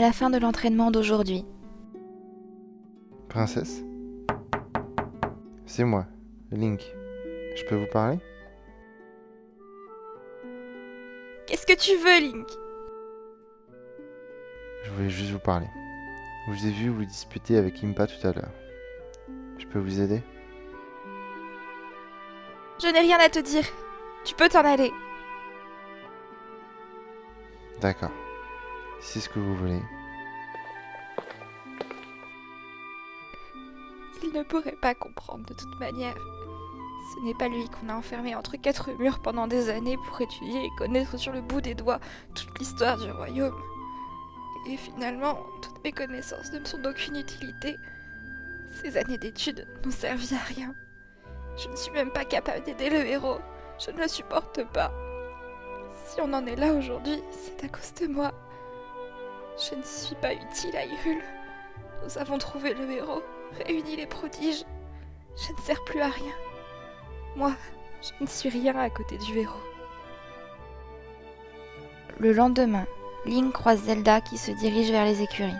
la fin de l'entraînement d'aujourd'hui. Princesse? C'est moi, Link. Je peux vous parler? Qu'est-ce que tu veux, Link? Je voulais juste vous parler. Je vous ai vu vous disputer avec Impa tout à l'heure. Je peux vous aider? Je n'ai rien à te dire. Tu peux t'en aller. D'accord. Si c'est ce que vous voulez. Il ne pourrait pas comprendre de toute manière. Ce n'est pas lui qu'on a enfermé entre quatre murs pendant des années pour étudier et connaître sur le bout des doigts toute l'histoire du royaume. Et finalement, toutes mes connaissances ne me sont d'aucune utilité. Ces années d'études n'ont servi à rien. Je ne suis même pas capable d'aider le héros. Je ne le supporte pas. Si on en est là aujourd'hui, c'est à cause de moi. Je ne suis pas utile à Hyrule. Nous avons trouvé le héros, réuni les prodiges. Je ne sers plus à rien. Moi, je ne suis rien à côté du héros. Le lendemain, Link croise Zelda qui se dirige vers les écuries.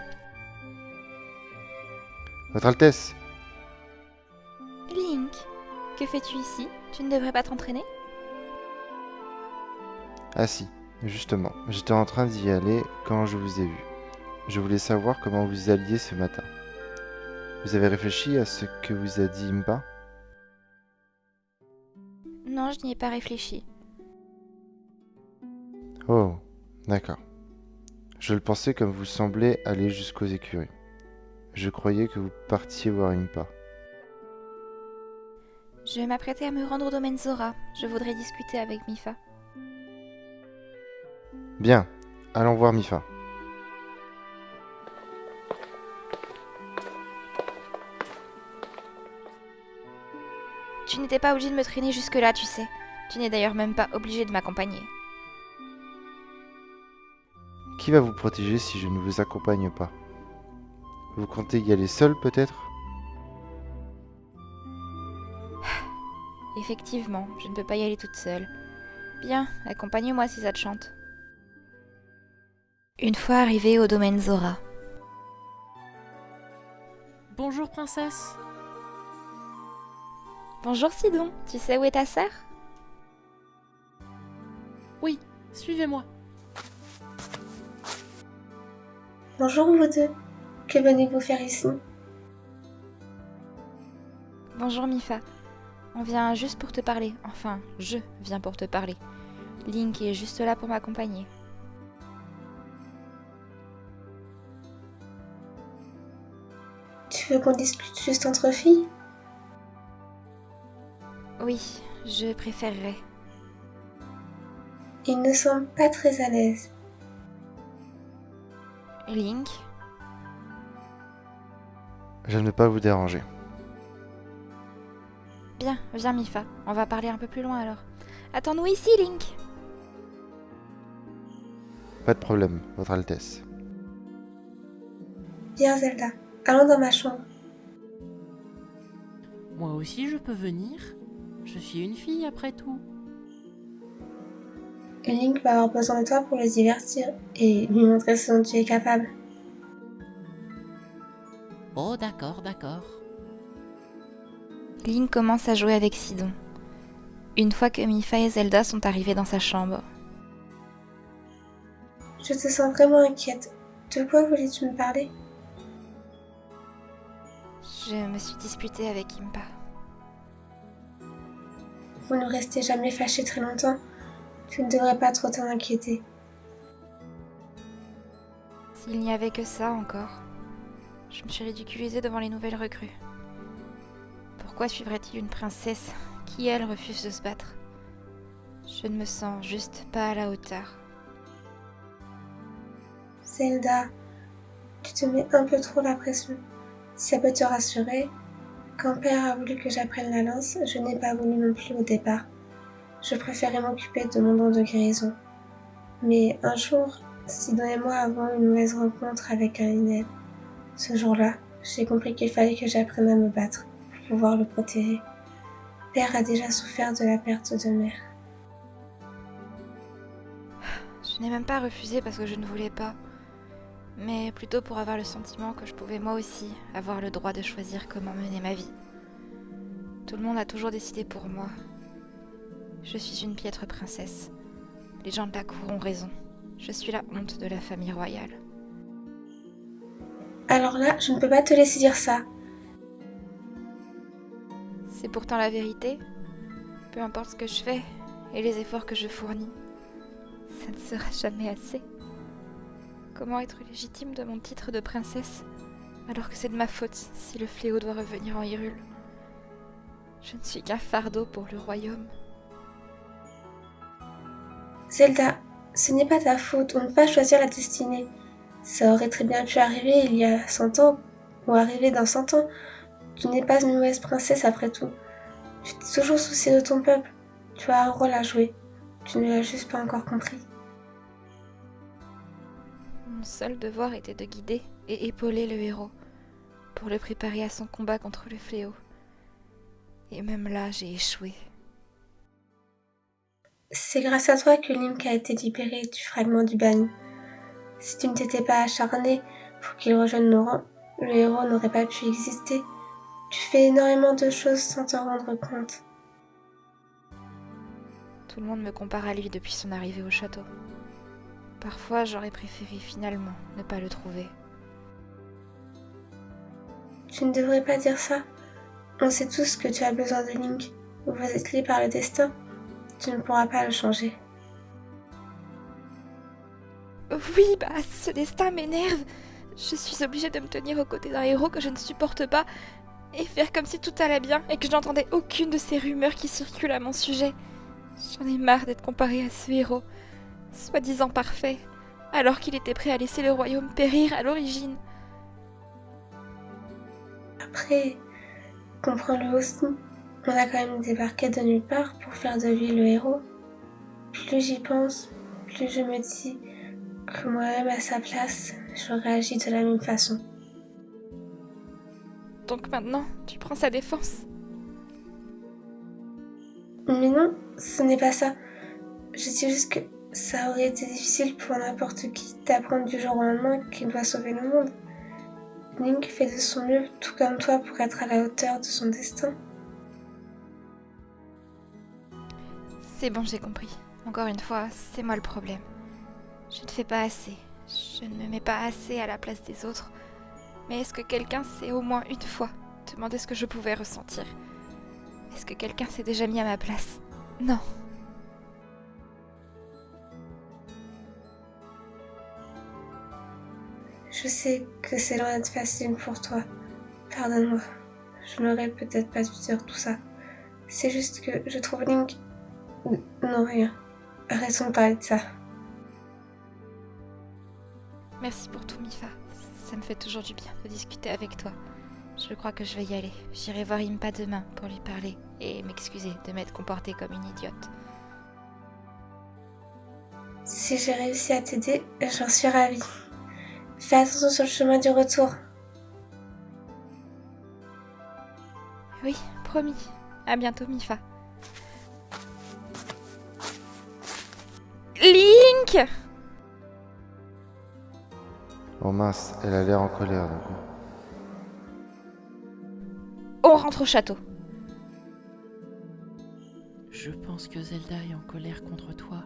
Votre Altesse! Link, que fais-tu ici? Tu ne devrais pas t'entraîner? Ah si, justement, j'étais en train d'y aller quand je vous ai vu. Je voulais savoir comment vous alliez ce matin. Vous avez réfléchi à ce que vous a dit Impa? Non, je n'y ai pas réfléchi. Oh, d'accord. Je le pensais comme vous semblez aller jusqu'aux écuries. Je croyais que vous partiez voir Impa. Je m'apprêtais à me rendre au domaine Zora. Je voudrais discuter avec Mipha. Bien, allons voir Mipha. Tu n'étais pas obligé de me traîner jusque-là, tu sais. Tu n'es d'ailleurs même pas obligé de m'accompagner. Qui va vous protéger si je ne vous accompagne pas? Vous comptez y aller seul peut-être? Effectivement, je ne peux pas y aller toute seule. Bien, accompagne-moi si ça te chante. Une fois arrivée au domaine Zora. Bonjour princesse. Bonjour Sidon, tu sais où est ta sœur? Oui, suivez-moi. Bonjour vous deux, que venez-vous faire ici? Bonjour Mipha. On vient juste pour te parler. Enfin, je viens pour te parler. Link est juste là pour m'accompagner. Tu veux qu'on discute juste entre filles? Oui, je préférerais. Ils ne semblent pas très à l'aise. Link, Je ne veux pas vous déranger. bien, viens Mipha. On va parler un peu plus loin alors. Attends-nous ici, Link. Pas de problème, Votre Altesse. Bien Zelda, allons dans ma chambre. Moi aussi je peux venir. Je suis une fille après tout. Link va avoir besoin de toi pour le divertir et lui montrer ce dont tu es capable. Oh d'accord, d'accord. Link commence à jouer avec Sidon. Une fois que Mipha et Zelda sont arrivés dans sa chambre. Je te sens vraiment inquiète. De quoi voulais-tu me parler? Je me suis disputée avec Impa. Vous ne restez jamais fâchés très longtemps. Tu ne devrais pas trop t'en inquiéter. S'il n'y avait que ça encore. Je me suis ridiculisée devant les nouvelles recrues. Pourquoi suivrait-il une princesse qui, elle, refuse de se battre? Je ne me sens juste pas à la hauteur. Zelda, tu te mets un peu trop la pression. Si ça peut te rassurer, quand Père a voulu que j'apprenne la lance, je n'ai pas voulu non plus au départ. Je préférais m'occuper de mon don de guérison. Mais un jour, Sidon et moi avons eu une mauvaise rencontre avec un Linnet. Ce jour-là, j'ai compris qu'il fallait que j'apprenne à me battre pour pouvoir le protéger. Père a déjà souffert de la perte de mère. Je n'ai même pas refusé parce que je ne voulais pas. mais plutôt pour avoir le sentiment que je pouvais moi aussi avoir le droit de choisir comment mener ma vie. Tout le monde a toujours décidé pour moi. Je suis une piètre princesse. Les gens de la cour ont raison. Je suis la honte de la famille royale. Alors là, je ne peux pas te laisser dire ça. C'est pourtant la vérité. Peu importe ce que je fais et les efforts que je fournis, ça ne sera jamais assez. Comment être légitime de mon titre de princesse alors que c'est de ma faute si le fléau doit revenir en Hyrule? Je ne suis qu'un fardeau pour le royaume. Zelda, ce n'est pas ta faute, on ne peut pas choisir la destinée. Ça aurait très bien pu arriver il y a 100 ans, ou arriver dans 100 ans. Tu n'es pas une mauvaise princesse après tout. Tu t'es toujours soucié de ton peuple. Tu as un rôle à jouer. Tu ne l'as juste pas encore compris. Mon seul devoir était de guider et épauler le héros, pour le préparer à son combat contre le fléau. Et même là, j'ai échoué. C'est grâce à toi que Link a été libéré du fragment du bagne. Si tu ne t'étais pas acharné pour qu'il rejoigne nos rangs, le héros n'aurait pas pu exister. Tu fais énormément de choses sans t'en rendre compte. Tout le monde me compare à lui depuis son arrivée au château. Parfois, j'aurais préféré finalement ne pas le trouver. Tu ne devrais pas dire ça. On sait tous que tu as besoin de Link. Vous êtes liés par le destin. Tu ne pourras pas le changer. Oui, ce destin m'énerve. Je suis obligée de me tenir aux côtés d'un héros que je ne supporte pas et faire comme si tout allait bien et que je n'entendais aucune de ces rumeurs qui circulent à mon sujet. J'en ai marre d'être comparée à ce héros, soi-disant parfait, alors qu'il était prêt à laisser le royaume périr à l'origine. Après, comprends-le aussi. On a quand même débarqué de nulle part pour faire de lui le héros. Plus j'y pense, plus je me dis que moi-même à sa place, j'aurais agi de la même façon. Donc maintenant, tu prends sa défense. Mais non, ce n'est pas ça. Je dis juste que ça aurait été difficile pour n'importe qui d'apprendre du jour au lendemain qu'il doit sauver le monde. Link fait de son mieux, tout comme toi, pour être à la hauteur de son destin. C'est bon, j'ai compris. Encore une fois, c'est moi le problème. Je ne fais pas assez. Je ne me mets pas assez à la place des autres. Mais est-ce que quelqu'un s'est au moins une fois demandé ce que je pouvais ressentir? Est-ce que quelqu'un s'est déjà mis à ma place? Non. Je sais que c'est loin d'être facile pour toi. Pardonne-moi. Je n'aurais peut-être pas dû dire tout ça. C'est juste que je trouve Link... Non, rien. Arrêtons de parler de ça. Merci pour tout, Mifa. Ça me fait toujours du bien de discuter avec toi. Je crois que je vais y aller. J'irai voir Impa demain pour lui parler et m'excuser de m'être comportée comme une idiote. Si j'ai réussi à t'aider, j'en suis ravie. Fais attention sur le chemin du retour. Oui, promis. À bientôt, Mifa. Link! Oh mince, elle a l'air en colère d'un coup. On rentre au château. Je pense que Zelda est en colère contre toi.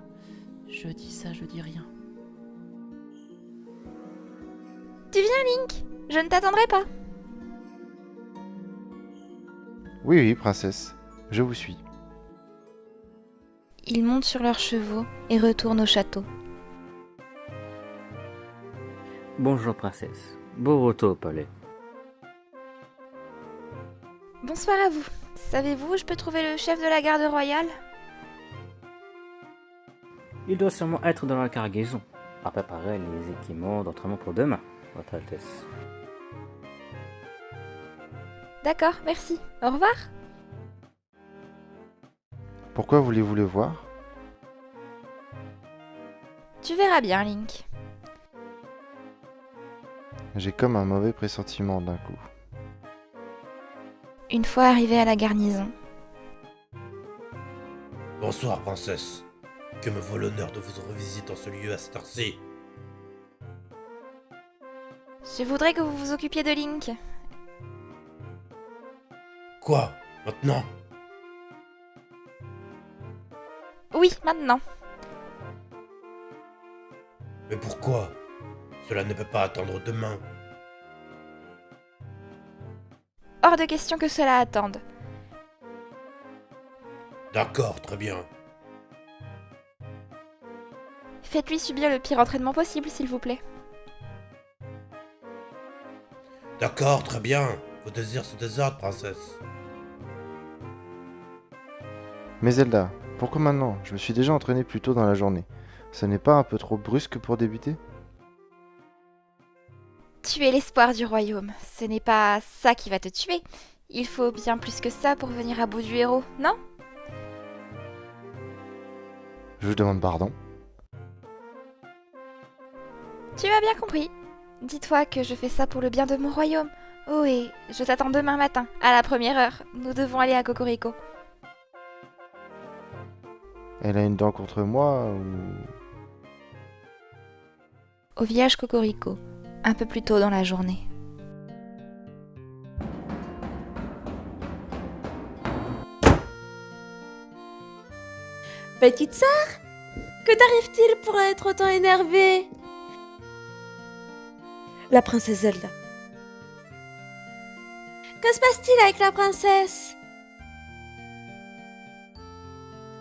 Je dis ça, je dis rien. Tu viens, Link? Je ne t'attendrai pas. Oui, oui, princesse, je vous suis. Ils montent sur leurs chevaux et retournent au château. Bonjour princesse, beau retour au palais. Bonsoir à vous. Savez-vous où je peux trouver le chef de la garde royale? Il doit sûrement être dans la cargaison, à préparer les équipements d'entraînement pour demain, votre Altesse. D'accord, merci. Au revoir. Pourquoi voulez-vous le voir? Tu verras bien, Link. J'ai comme un mauvais pressentiment d'un coup. Une fois arrivé à la garnison, Bonsoir, princesse. Que me vaut l'honneur de vous revisiter en ce lieu à cette heure-ci? Je voudrais que vous vous occupiez de Link. Quoi? Maintenant? Oui, maintenant. Mais pourquoi? Cela ne peut pas attendre demain. Hors de question que cela attende. D'accord, très bien. Faites-lui subir le pire entraînement possible, s'il vous plaît. D'accord, très bien. Vos désirs se désordent, princesse. Mais Zelda, pourquoi maintenant? Je me suis déjà entraîné plus tôt dans la journée. Ce n'est pas un peu trop brusque pour débuter? Tu es l'espoir du royaume. Ce n'est pas ça qui va te tuer. Il faut bien plus que ça pour venir à bout du héros, non? Je vous demande pardon. Tu m'as bien compris. Dis-toi que je fais ça pour le bien de mon royaume. Oh et je t'attends demain matin, à la première heure. Nous devons aller à Cocorico. Elle a une dent contre moi ou... Au village Cocorico, un peu plus tôt dans la journée. Petite sœur, que t'arrive-t-il pour être autant énervée? La princesse Zelda. Que se passe-t-il avec la princesse?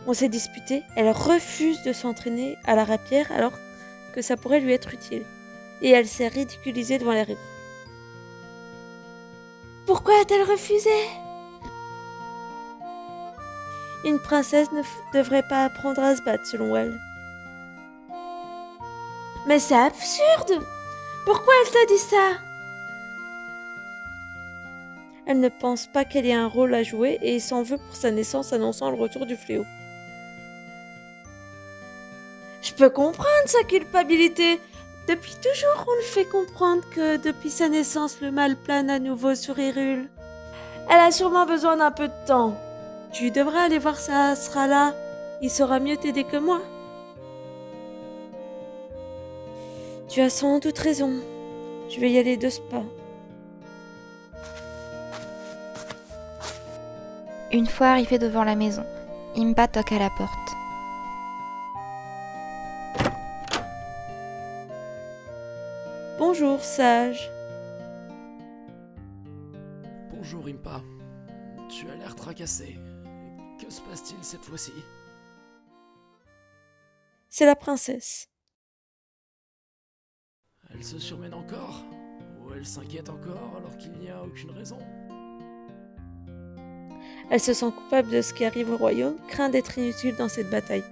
On s'est disputé, elle refuse de s'entraîner à la rapière alors que ça pourrait lui être utile. Et elle s'est ridiculisée devant les recrues. Pourquoi a-t-elle refusé? Une princesse ne devrait pas apprendre à se battre selon elle. Mais c'est absurde! Pourquoi elle t'a dit ça? Elle ne pense pas qu'elle ait un rôle à jouer et s'en veut pour sa naissance annonçant le retour du fléau. Je peux comprendre sa culpabilité. Depuis toujours, on lui fait comprendre que depuis sa naissance, le mal plane à nouveau sur Hyrule. Elle a sûrement besoin d'un peu de temps. Tu devrais aller voir ça sera là. Il saura mieux t'aider que moi. Tu as sans doute raison. Je vais y aller de ce pas. Une fois arrivé devant la maison, Impa toque à la porte. Bonjour, sage. Bonjour Impa. Tu as l'air tracassé. Que se passe-t-il cette fois-ci? C'est la princesse. Elle se surmène encore? Ou elle s'inquiète encore alors qu'il n'y a aucune raison? Elle se sent coupable de ce qui arrive au royaume, craint d'être inutile dans cette bataille.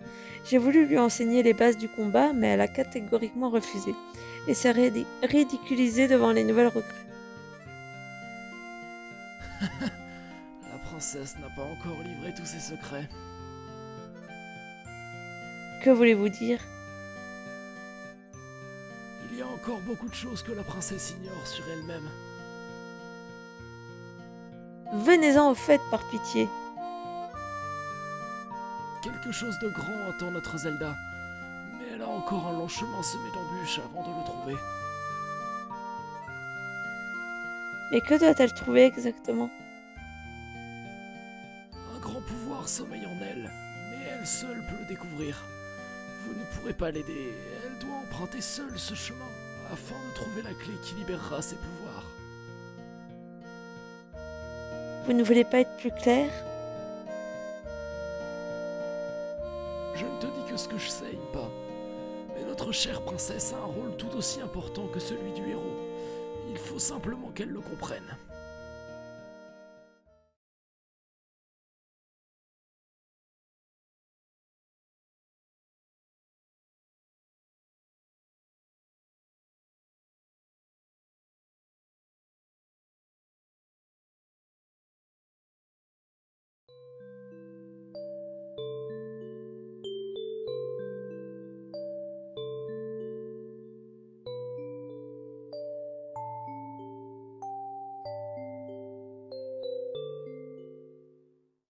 J'ai voulu lui enseigner les bases du combat, mais elle a catégoriquement refusé, et s'est ridiculisée devant les nouvelles recrues. La princesse n'a pas encore livré tous ses secrets. Que voulez-vous dire? Il y a encore beaucoup de choses que la princesse ignore sur elle-même. Venez-en au fait, par pitié. Quelque chose de grand attend notre Zelda, mais elle a encore un long chemin semé d'embûches avant de le trouver. Mais que doit-elle trouver exactement? Un grand pouvoir sommeille en elle, mais elle seule peut le découvrir. Vous ne pourrez pas l'aider, elle doit emprunter seule ce chemin, afin de trouver la clé qui libérera ses pouvoirs. Vous ne voulez pas être plus clair? Je ne te dis que ce que je sais, Impa. Mais notre chère princesse a un rôle tout aussi important que celui du héros. Il faut simplement qu'elle le comprenne.